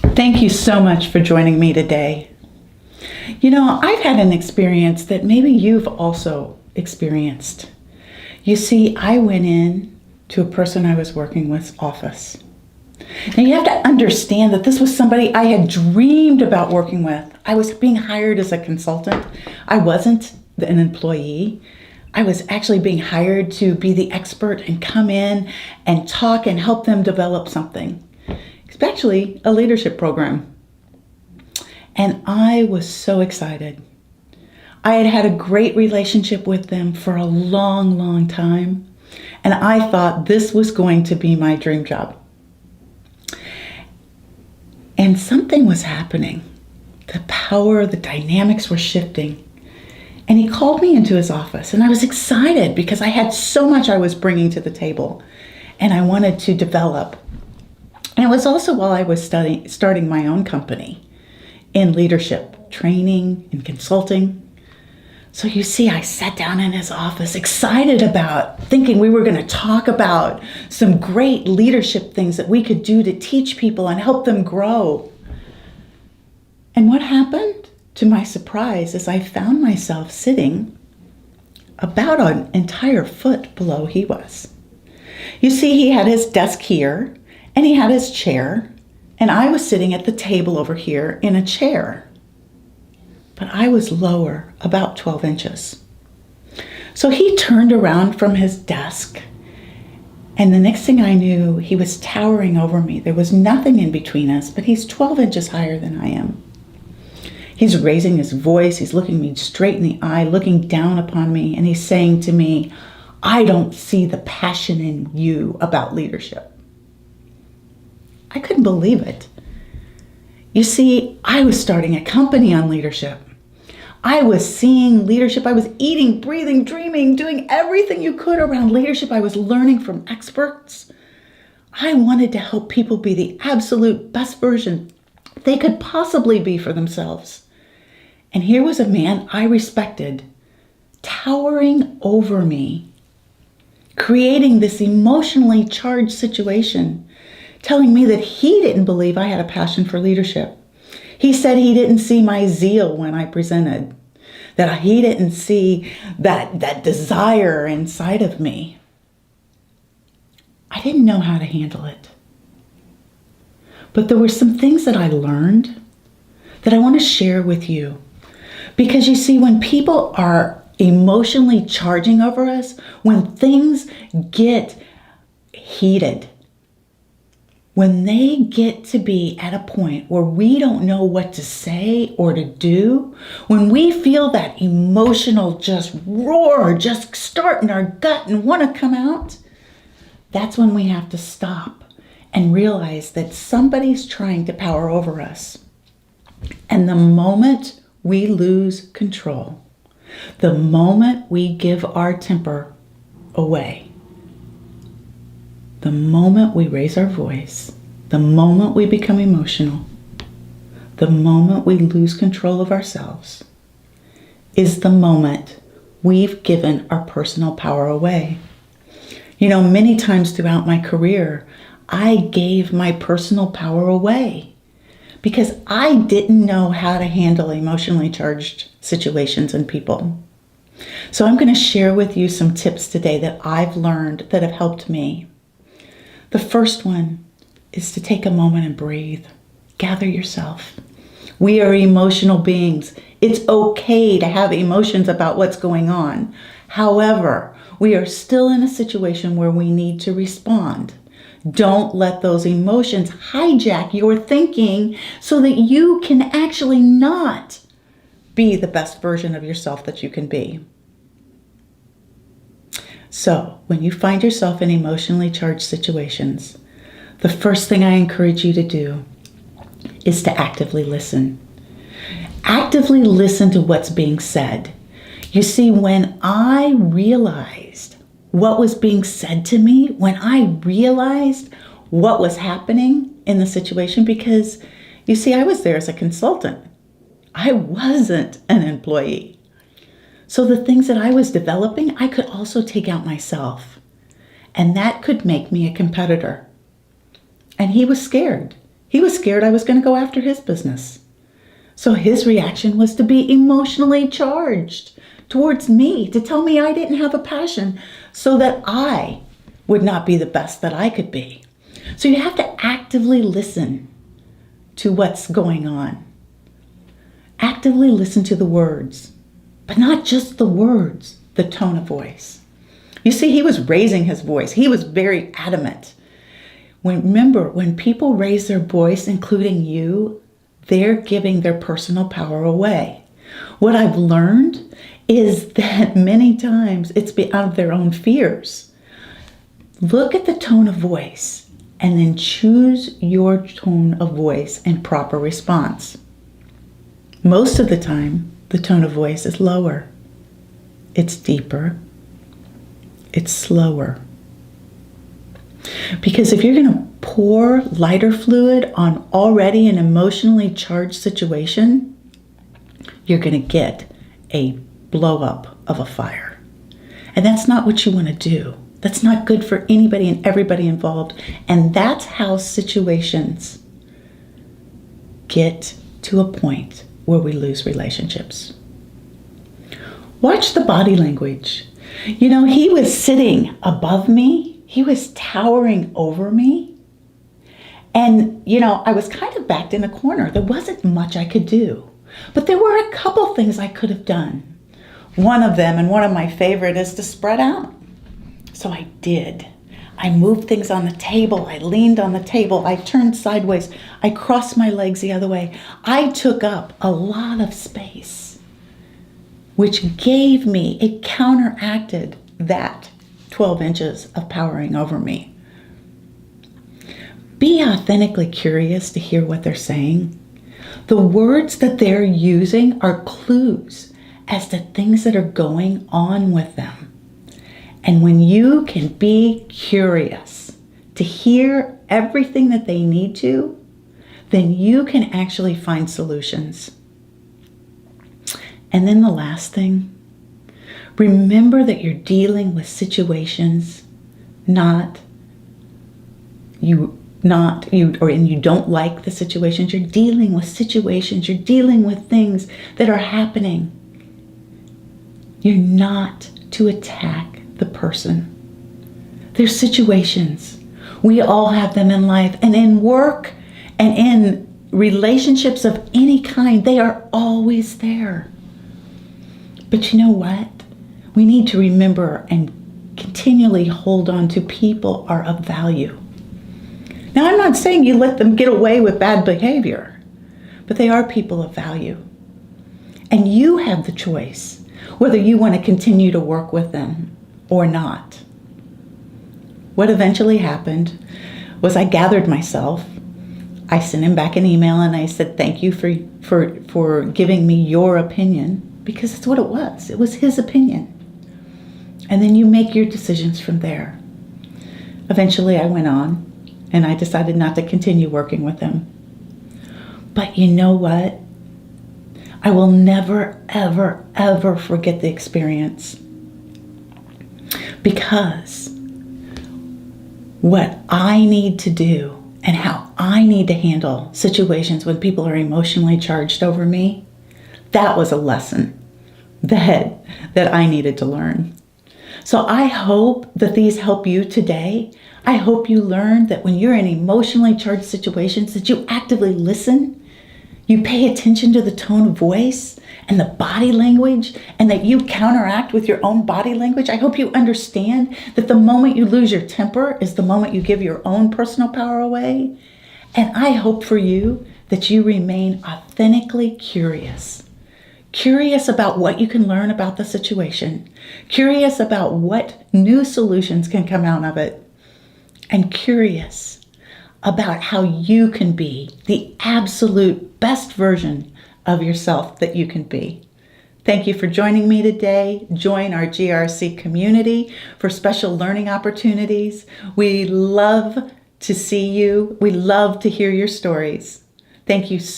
Thank you so much for joining me today. I've had an experience that maybe you've also experienced. You see, I went in to a person I was working with's office. Now you have to understand that this was somebody I had dreamed about working with. I was being hired as a consultant. I wasn't an employee. I was actually being hired to be the expert and come in and talk and help them develop something, especially a leadership program. And I was so excited. I had had a great relationship with them for a long, long time. And I thought this was going to be my dream job. And something was happening. The power, the dynamics were shifting. And he called me into his office. And I was excited because I had so much I was bringing to the table. And I wanted to develop. And it was also while I was starting my own company in leadership, training, and consulting. So you see, I sat down in his office excited about thinking we were going to talk about some great leadership things that we could do to teach people and help them grow. And what happened, to my surprise, is I found myself sitting about an entire foot below he was. You see, he had his desk here and he had his chair, and I was sitting at the table over here in a chair. But I was lower, about 12 inches. So he turned around from his desk, and the next thing I knew, he was towering over me. There was nothing in between us, but he's 12 inches higher than I am. He's raising his voice, he's looking me straight in the eye, looking down upon me, and he's saying to me, "I don't see the passion in you about leadership." I couldn't believe it. You see, I was starting a company on leadership. I was seeing leadership. I was eating, breathing, dreaming, doing everything you could around leadership. I was learning from experts. I wanted to help people be the absolute best version they could possibly be for themselves. And here was a man I respected, towering over me, creating this emotionally charged situation, telling me that he didn't believe I had a passion for leadership. He said he didn't see my zeal when I presented, that he didn't see that desire inside of me. I didn't know how to handle it. But there were some things that I learned that I want to share with you. Because you see, when people are emotionally charging over us, when things get heated, when they get to be at a point where we don't know what to say or to do, when we feel that emotional just roar, just start in our gut and want to come out, that's when we have to stop and realize that somebody's trying to power over us. And the moment we lose control, the moment we give our temper away, the moment we raise our voice, the moment we become emotional, the moment we lose control of ourselves, is the moment we've given our personal power away. Many times throughout my career, I gave my personal power away because I didn't know how to handle emotionally charged situations and people. So I'm going to share with you some tips today that I've learned that have helped me. The first one is to take a moment and breathe. Gather yourself. We are emotional beings. It's okay to have emotions about what's going on. However, we are still in a situation where we need to respond. Don't let those emotions hijack your thinking so that you can actually not be the best version of yourself that you can be. So, when you find yourself in emotionally charged situations, the first thing I encourage you to do is to actively listen. Actively listen to what's being said. You see, when I realized what was being said to me, when I realized what was happening in the situation, because you see, I was there as a consultant. I wasn't an employee. So the things that I was developing, I could also take out myself. And that could make me a competitor. And he was scared. He was scared I was going to go after his business. So his reaction was to be emotionally charged towards me, to tell me I didn't have a passion so that I would not be the best that I could be. So you have to actively listen to what's going on. Actively listen to the words, but not just the words, the tone of voice. You see, he was raising his voice. He was very adamant. Remember, when people raise their voice, including you, they're giving their personal power away. What I've learned is that many times it's out of their own fears. Look at the tone of voice and then choose your tone of voice and proper response. Most of the time, the tone of voice is lower. It's deeper. It's slower. Because if you're going to pour lighter fluid on already an emotionally charged situation, you're going to get a blow up of a fire. And that's not what you want to do. That's not good for anybody and everybody involved. And that's how situations get to a point where we lose relationships. Watch the body language. You know, he was sitting above me. He was towering over me. And, you know, I was kind of backed in a corner. There wasn't much I could do. But there were a couple things I could have done. One of them, and one of my favorite, is to spread out. So I did. I moved things on the table. I leaned on the table. I turned sideways. I crossed my legs the other way. I took up a lot of space, which gave me, it counteracted that 12 inches of powering over me. Be authentically curious to hear what they're saying. The words that they're using are clues as to things that are going on with them. And when you can be curious to hear everything that they need to, then you can actually find solutions. And then the last thing, remember that you're dealing with situations, and you don't like the situations. You're dealing with situations. You're dealing with things that are happening. You're not to attack the person. There's situations. We all have them in life, and in work and in relationships of any kind, they are always there. But you know what? We need to remember and continually hold on to people are of value. Now, I'm not saying you let them get away with bad behavior, but they are people of value. And you have the choice whether you want to continue to work with them or not. What eventually happened was I gathered myself. I sent him back an email and I said, thank you for giving me your opinion, because it's what it was. It was his opinion. And then you make your decisions from there. Eventually I went on and I decided not to continue working with him. But you know what? I will never, ever, ever forget the experience. Because what I need to do and how I need to handle situations when people are emotionally charged over me, that was a lesson that I needed to learn. So I hope that these help you today. I hope you learn that when you're in emotionally charged situations, that you actively listen, you pay attention to the tone of voice and the body language, and that you counteract with your own body language. I hope you understand that the moment you lose your temper is the moment you give your own personal power away. And I hope for you that you remain authentically curious. Curious about what you can learn about the situation. Curious about what new solutions can come out of it. And curious about how you can be the absolute best version of yourself that you can be. Thank you for joining me today. Join our GRC community for special learning opportunities. We love to see you. We love to hear your stories. Thank you so